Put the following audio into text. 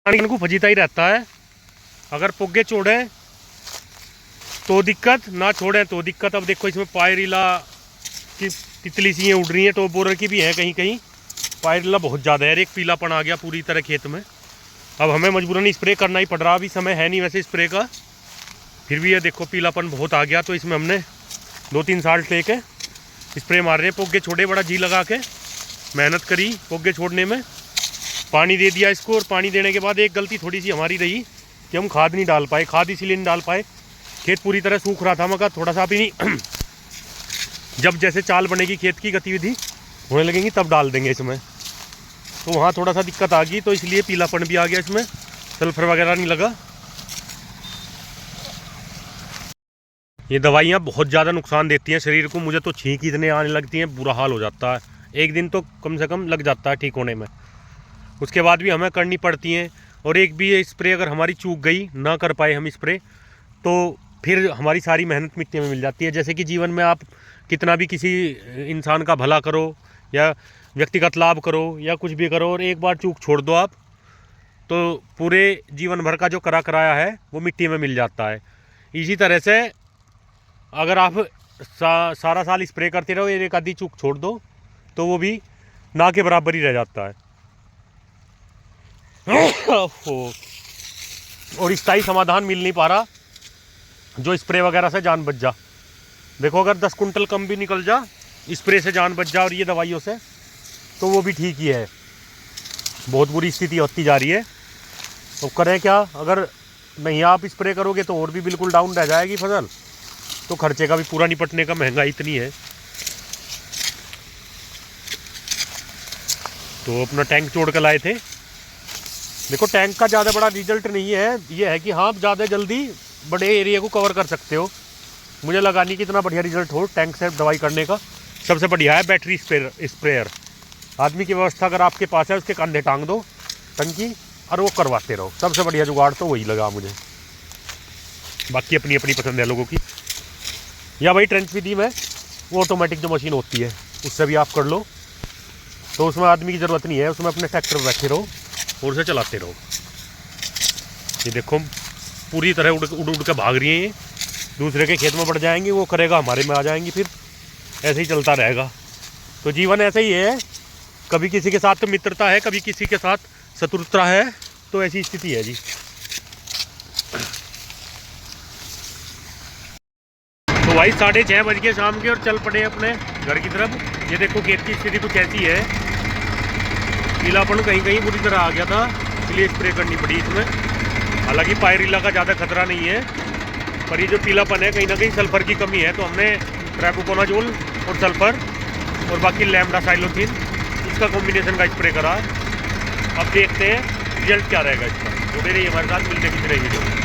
पानी को फजीता ही रहता है। अगर पुग्गे छोड़े तो दिक्कत, ना छोड़े तो दिक्कत। अब देखो इसमें पायरिला की तितली सी उड़ रही हैं, टॉप बोरर की भी है कहीं कहीं। पायरिला बहुत ज़्यादा है, एक पीलापन आ गया पूरी तरह खेत में। अब हमें मजबूरन स्प्रे करना ही पड़ रहा। अभी समय है नहीं वैसे स्प्रे का, फिर भी ये देखो पीलापन बहुत आ गया। तो इसमें हमने 2-3 साल्ट लेके स्प्रे मार रहे हैं। पोगे छोड़े, बड़ा जी लगा के मेहनत करी पोगे छोड़ने में, पानी दे दिया इसको। और पानी देने के बाद एक गलती थोड़ी सी हमारी रही कि हम खाद नहीं डाल पाए। खाद इसीलिए नहीं डाल पाए, खेत पूरी तरह सूख रहा था। मगर थोड़ा सा भी नहीं जब जैसे चाल बनेगी, खेत की गतिविधि होने लगेंगी, तब डाल देंगे इसमें। तो वहाँ थोड़ा सा दिक्कत आ गई, तो इसलिए पीलापन भी आ गया इसमें, सल्फर वगैरह नहीं लगा। ये दवाइयाँ बहुत ज़्यादा नुकसान देती हैं शरीर को। मुझे तो छींक इतने आने लगती हैं, बुरा हाल हो जाता है। एक दिन तो कम से कम लग जाता है ठीक होने में, उसके बाद भी हमें करनी पड़ती हैं। और एक भी स्प्रे अगर हमारी चूक गई, ना कर पाए हम स्प्रे, तो फिर हमारी सारी मेहनत मिट्टी में मिल जाती है। जैसे कि जीवन में आप कितना भी किसी इंसान का भला करो या व्यक्तिगत लाभ करो या कुछ भी करो, और एक बार चूक छोड़ दो आप, तो पूरे जीवन भर का जो करा कराया है वो मिट्टी में मिल जाता है। इसी तरह से अगर आप सारा साल स्प्रे करते रहो, एक आधी चूक छोड़ दो, तो वो भी ना के बराबर ही रह जाता है। और स्थायी समाधान मिल नहीं पा रहा जो स्प्रे वगैरह से जान बच जा। देखो अगर 10 कुंटल कम भी निकल जा, स्प्रे से जान बच जा और ये दवाइयों से, तो वो भी ठीक ही है। बहुत बुरी स्थिति होती जा रही है, तो करें क्या। अगर नहीं आप स्प्रे करोगे तो और भी बिल्कुल डाउन रह जाएगी फसल। तो खर्चे का भी पूरा निपटने का महंगाई इतनी है। तो अपना टैंक जोड़ कर लाए थे। देखो टैंक का ज़्यादा बड़ा रिजल्ट नहीं है, ये है कि हाँ ज़्यादा जल्दी बड़े एरिया को कवर कर सकते हो। मुझे लगा नहीं कि इतना बढ़िया रिजल्ट हो टैंक से दवाई करने का। सबसे बढ़िया है बैटरी स्प्रेयर। आदमी की व्यवस्था अगर आपके पास है, उसके कंधे टांग दो टंकी और वो करवाते रहो। सबसे बढ़िया जुगाड़ तो वही लगा मुझे। बाकी अपनी अपनी पसंद है लोगों की। या भाई ट्रेंच विधि में वो ऑटोमेटिक जो मशीन होती है उससे भी आप कर लो, तो उसमें आदमी की ज़रूरत नहीं है। उसमें अपने ट्रैक्टर में बैठे रहो और उसे चलाते रहो। ये देखो पूरी तरह उड़ के भाग रही हैं। ये दूसरे के खेत में बढ़ जाएंगी, वो करेगा हमारे में आ जाएंगी, फिर ऐसे ही चलता रहेगा। तो जीवन ऐसे ही है, कभी किसी के साथ तो मित्रता है, कभी किसी के साथ शत्रुता है। तो ऐसी स्थिति है जी। तो भाई 6:30 बज गए शाम के और चल पड़े अपने घर की तरफ। ये देखो खेत की स्थिति कुछ ऐसी है, पीलापन कहीं कहीं बुरी तरह आ गया था, इसलिए स्प्रे करनी पड़ी इसमें। हालांकि पायरिला का ज़्यादा खतरा नहीं है, पर ये जो पीलापन है कहीं ना कहीं सल्फर की कमी है। तो हमने ट्राइबुकोनाजोल और सल्फर और बाकी लैम्डा साइलोथीन, इसका कॉम्बिनेशन का स्प्रे करा। अब देखते हैं रिजल्ट क्या रहेगा इसका। जुड़े रहिए हमारे साथ, मिलते किसी रही वीडियो।